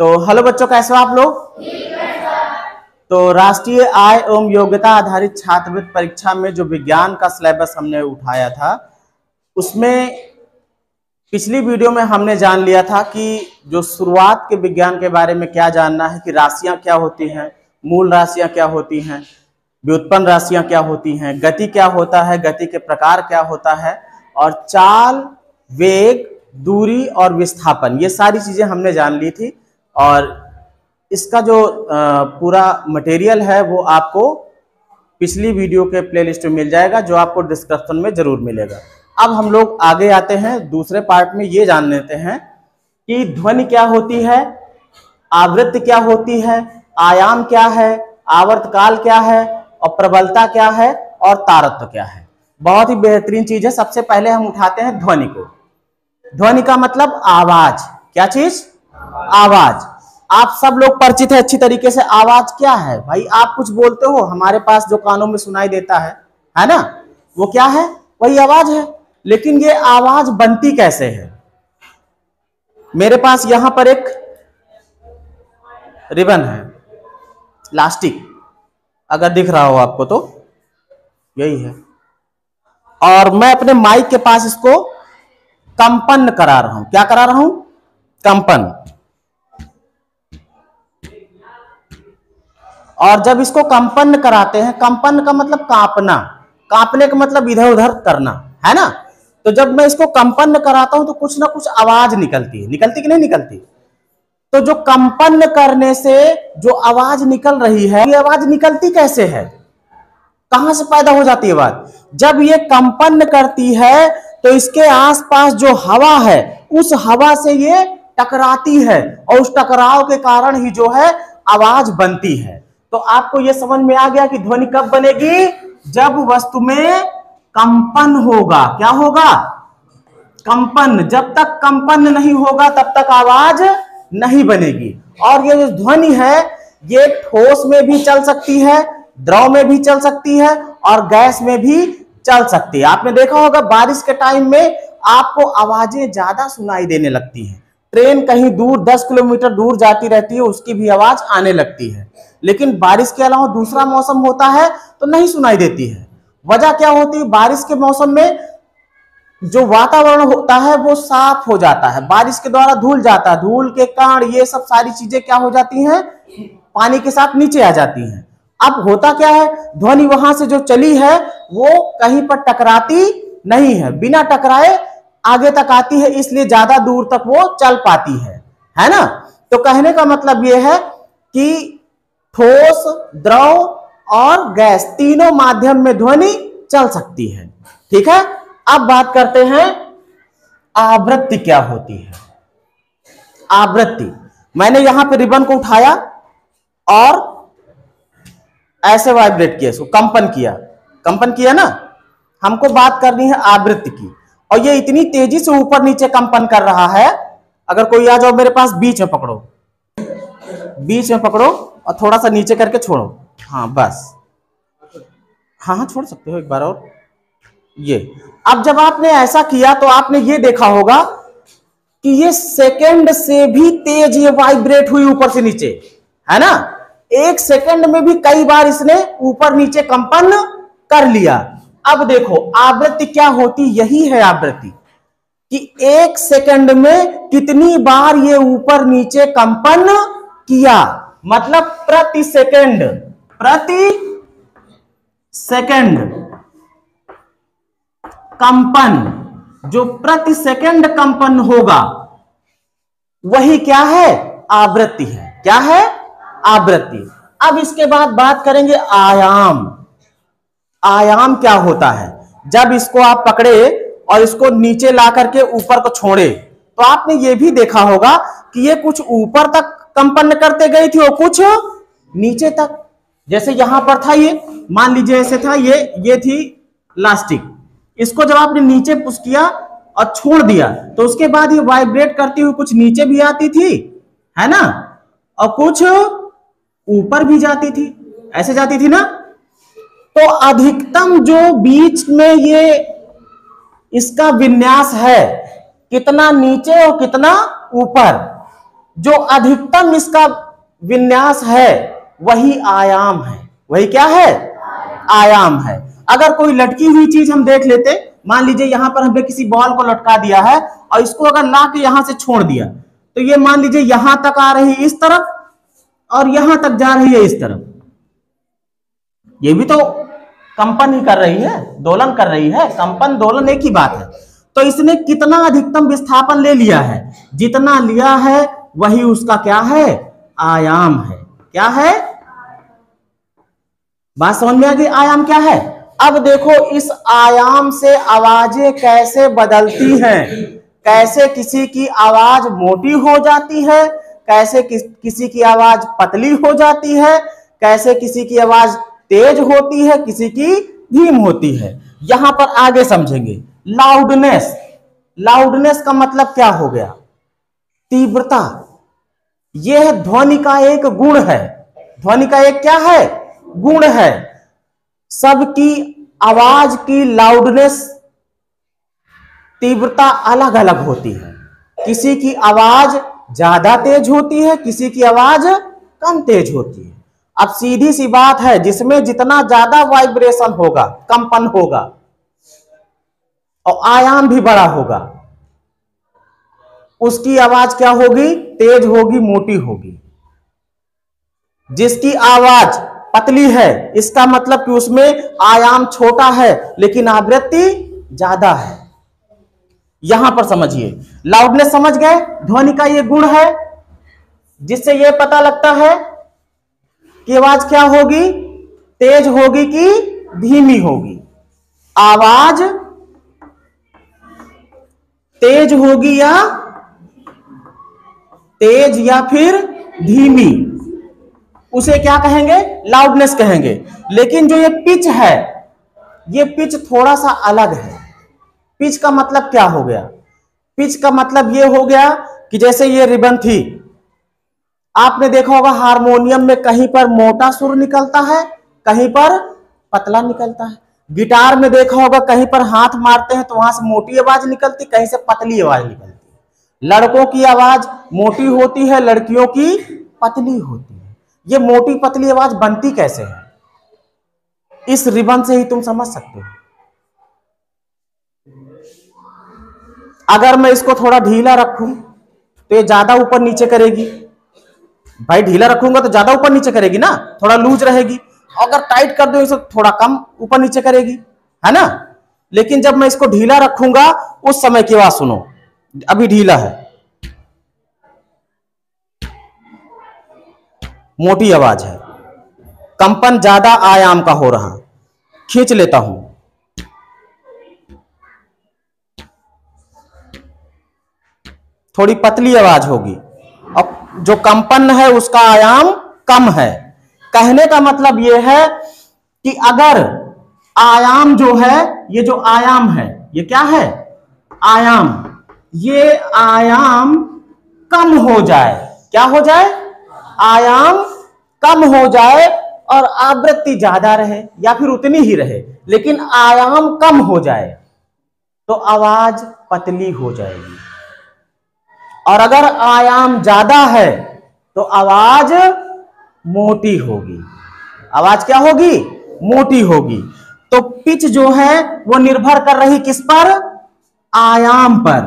तो हेलो बच्चों, कैसे हो आप लोग? तो राष्ट्रीय आय एवं योग्यता आधारित छात्रवृत्ति परीक्षा में जो विज्ञान का सिलेबस हमने उठाया था, उसमें पिछली वीडियो में हमने जान लिया था कि जो शुरुआत के विज्ञान के बारे में क्या जानना है कि राशियां क्या होती हैं, मूल राशियां क्या होती हैं, व्युत्पन्न राशियां क्या होती हैं, गति क्या होता है, गति के प्रकार क्या होता है, और चाल, वेग, दूरी और विस्थापन, ये सारी चीजें हमने जान ली थी। और इसका जो पूरा मटेरियल है वो आपको पिछली वीडियो के प्लेलिस्ट में मिल जाएगा, जो आपको डिस्क्रिप्शन में जरूर मिलेगा। अब हम लोग आगे आते हैं, दूसरे पार्ट में ये जान लेते हैं कि ध्वनि क्या होती है, आवृत्ति क्या होती है, आयाम क्या है, आवर्तकाल क्या है, और प्रबलता क्या है, और तारत्व क्या है। बहुत ही बेहतरीन चीज है। सबसे पहले हम उठाते हैं ध्वनि को। ध्वनि का मतलब आवाज। क्या चीज? आवाज। आप सब लोग परिचित है अच्छी तरीके से। आवाज क्या है भाई? आप कुछ बोलते हो, हमारे पास जो कानों में सुनाई देता है ना, वो क्या है? वही आवाज है। लेकिन ये आवाज बनती कैसे है? मेरे पास यहां पर एक रिबन है, इलास्टिक, अगर दिख रहा हो आपको तो यही है, और मैं अपने माइक के पास इसको कंपन करा रहा हूं। क्या करा रहा हूं? कंपन। और जब इसको कंपन कराते हैं, कंपन का मतलब कांपना, कांपने का मतलब इधर उधर करना, है ना। तो जब मैं इसको कंपन कराता हूं तो कुछ ना कुछ आवाज निकलती है। निकलती कि नहीं निकलती? तो जो कंपन करने से जो आवाज निकल रही है, ये आवाज निकलती कैसे है? कहां से पैदा हो जाती है आवाज? जब ये कंपन करती है तो इसके आसपास जो हवा है, उस हवा से ये टकराती है, और उस टकराव के कारण ही जो है आवाज बनती है। तो आपको ये समझ में आ गया कि ध्वनि कब बनेगी? जब वस्तु में कंपन होगा। क्या होगा? कंपन। जब तक कंपन नहीं होगा तब तक आवाज नहीं बनेगी। और ये जो ध्वनि है, ये ठोस में भी चल सकती है, द्रव में भी चल सकती है, और गैस में भी चल सकती है। आपने देखा होगा बारिश के टाइम में आपको आवाजें ज्यादा सुनाई देने लगती हैं। ट्रेन कहीं दूर 10 किलोमीटर दूर जाती रहती है, उसकी भी आवाज आने लगती है। लेकिन बारिश के अलावा दूसरा मौसम होता है तो नहीं सुनाई देती है। वजह क्या होती है? बारिश के मौसम में जो वातावरण होता है वो साफ हो जाता है, बारिश के द्वारा धूल जाता है, धूल के कण, ये सब सारी चीजें क्या हो जाती हैं? पानी के साथ नीचे आ जाती हैं। अब होता क्या है? ध्वनि वहां से जो चली है वो कहीं पर टकराती नहीं है, बिना टकराए आगे तक आती है, इसलिए ज्यादा दूर तक वो चल पाती है ना। तो कहने का मतलब ये है कि ठोस, द्रव और गैस, तीनों माध्यम में ध्वनि चल सकती है। ठीक है। अब बात करते हैं आवृत्ति क्या होती है। आवृत्ति, मैंने यहां पे रिबन को उठाया और ऐसे वाइब्रेट किया, इसको कंपन किया, कंपन किया ना। हमको बात करनी है आवृत्ति की, और ये इतनी तेजी से ऊपर नीचे कंपन कर रहा है। अगर कोई आ जाओ मेरे पास, बीच में पकड़ो, बीच में पकड़ो और थोड़ा सा नीचे करके छोड़ो। हाँ बस, हाँ छोड़ सकते हो एक बार और। ये अब जब आपने ऐसा किया तो आपने ये देखा होगा कि ये सेकंड से भी तेज ये वाइब्रेट हुई ऊपर से नीचे, है ना। एक सेकंड में भी कई बार इसने ऊपर नीचे कंपन कर लिया। अब देखो आवृत्ति क्या होती, यही है आवृत्ति, कि एक सेकंड में कितनी बार ये ऊपर नीचे कंपन किया। मतलब प्रति सेकंड, प्रति सेकंड कंपन, जो प्रति सेकंड कंपन होगा वही क्या है? आवृत्ति है। क्या है? आवृत्ति। अब इसके बाद बात करेंगे आयाम। आयाम क्या होता है? जब इसको आप पकड़े और इसको नीचे ला करके ऊपर को छोड़े, तो आपने ये भी देखा होगा कि ये कुछ ऊपर तक कंपन करते गई थी और कुछ नीचे तक। जैसे यहां पर था, ये मान लीजिए ऐसे था, ये थी इलास्टिक, इसको जब आपने नीचे पुश किया और छोड़ दिया तो उसके बाद ये वाइब्रेट करती हुई कुछ नीचे भी आती थी, है ना, और कुछ ऊपर भी जाती थी, ऐसे जाती थी ना। तो अधिकतम जो बीच में ये इसका विन्यास है, कितना नीचे और कितना ऊपर, जो अधिकतम इसका विन्यास है वही आयाम है। वही क्या है? आयाम है। अगर कोई लटकी हुई चीज हम देख लेते, मान लीजिए यहां पर हमने किसी बॉल को लटका दिया है और इसको अगर ला के यहां से छोड़ दिया, तो ये मान लीजिए यहां तक आ रही है इस तरफ और यहां तक जा रही है इस तरफ, ये भी तो कंपन ही कर रही है, दोलन कर रही है। कंपन दोलन एक ही बात है। तो इसने कितना अधिकतम विस्थापन ले लिया है? जितना लिया है वही उसका क्या है? आयाम है। क्या है? बात समझ में आ गई? आयाम क्या है? अब देखो इस आयाम से आवाजें कैसे बदलती हैं, कैसे किसी की आवाज मोटी हो जाती है, कैसे किसी की आवाज पतली हो जाती है, कैसे किसी की आवाज तेज होती है, किसी की धीम होती है। यहां पर आगे समझेंगे। लाउडनेस, लाउडनेस का मतलब क्या हो गया? तीव्रता। यह ध्वनि का एक गुण है। ध्वनि का एक क्या है? गुण है। सबकी आवाज की लाउडनेस, तीव्रता अलग अलग होती है। किसी की आवाज ज्यादा तेज होती है, किसी की आवाज कम तेज होती है। अब सीधी सी बात है, जिसमें जितना ज्यादा वाइब्रेशन होगा, कंपन होगा और आयाम भी बड़ा होगा, उसकी आवाज क्या होगी? तेज होगी, मोटी होगी। जिसकी आवाज पतली है, इसका मतलब कि उसमें आयाम छोटा है लेकिन आवृत्ति ज्यादा है। यहां पर समझिए, लाउडनेस समझ गए? ध्वनि का यह गुण है जिससे यह पता लगता है कि आवाज क्या होगी, तेज होगी कि धीमी होगी। आवाज तेज होगी या फिर धीमी, उसे क्या कहेंगे? लाउडनेस कहेंगे। लेकिन जो ये पिच है, ये पिच थोड़ा सा अलग है। पिच का मतलब क्या हो गया? पिच का मतलब ये हो गया कि जैसे ये रिबन थी, आपने देखा होगा हारमोनियम में कहीं पर मोटा सुर निकलता है, कहीं पर पतला निकलता है। गिटार में देखा होगा कहीं पर हाथ मारते हैं तो वहां से मोटी आवाज निकलती, कहीं से पतली आवाज निकलती। लड़कों की आवाज मोटी होती है, लड़कियों की पतली होती है। ये मोटी पतली आवाज बनती कैसे है? इस रिबन से ही तुम समझ सकते हो। अगर मैं इसको थोड़ा ढीला रखूं तो ये ज्यादा ऊपर नीचे करेगी। भाई ढीला रखूंगा तो ज्यादा ऊपर नीचे करेगी ना, थोड़ा लूज रहेगी। अगर टाइट कर दो इसे थोड़ा कम ऊपर नीचे करेगी, है ना। लेकिन जब मैं इसको ढीला रखूंगा उस समय की आवाज सुनो, अभी ढीला है, मोटी आवाज है, कंपन ज्यादा आयाम का हो रहा। खींच लेता हूं, थोड़ी पतली आवाज होगी और जो कंपन है उसका आयाम कम है। कहने का मतलब यह है कि अगर आयाम जो है, ये जो आयाम है, ये क्या है? आयाम। ये आयाम कम हो जाए, क्या हो जाए? आयाम कम हो जाए और आवृत्ति ज्यादा रहे या फिर उतनी ही रहे, लेकिन आयाम कम हो जाए तो आवाज पतली हो जाएगी। और अगर आयाम ज्यादा है तो आवाज मोटी होगी। आवाज क्या होगी? मोटी होगी। तो पिच जो है वो निर्भर कर रही किस पर? आयाम पर।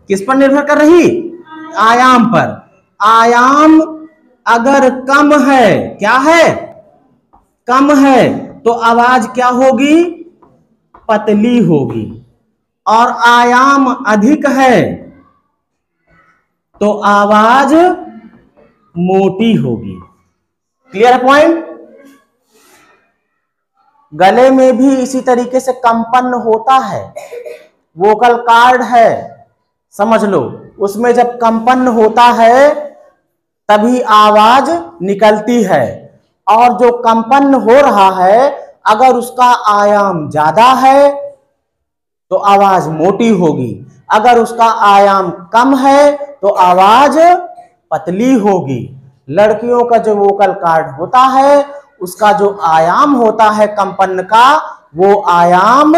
किस पर निर्भर कर रही? आयाम पर। आयाम अगर कम है, क्या है? कम है, तो आवाज क्या होगी? पतली होगी। और आयाम अधिक है तो आवाज मोटी होगी। क्लियर है पॉइंट? गले में भी इसी तरीके से कंपन होता है। वोकल कार्ड है, समझ लो, उसमें जब कंपन होता है तभी आवाज निकलती है। और जो कंपन हो रहा है अगर उसका आयाम ज्यादा है तो आवाज मोटी होगी, अगर उसका आयाम कम है तो आवाज पतली होगी। लड़कियों का जो वोकल कार्ड होता है उसका जो आयाम होता है कंपन का, वो आयाम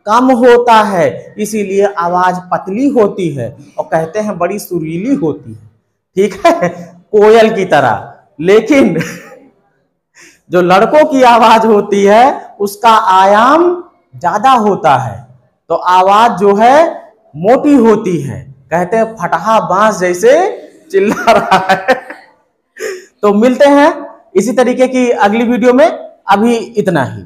कम होता है, इसीलिए आवाज पतली होती है और कहते हैं बड़ी सुरीली होती है। ठीक है, कोयल की तरह। लेकिन जो लड़कों की आवाज होती है उसका आयाम ज्यादा होता है, तो आवाज जो है मोटी होती है, कहते हैं फटहा बांस जैसे चिल्ला रहा है। तो मिलते हैं इसी तरीके की अगली वीडियो में, अभी इतना ही।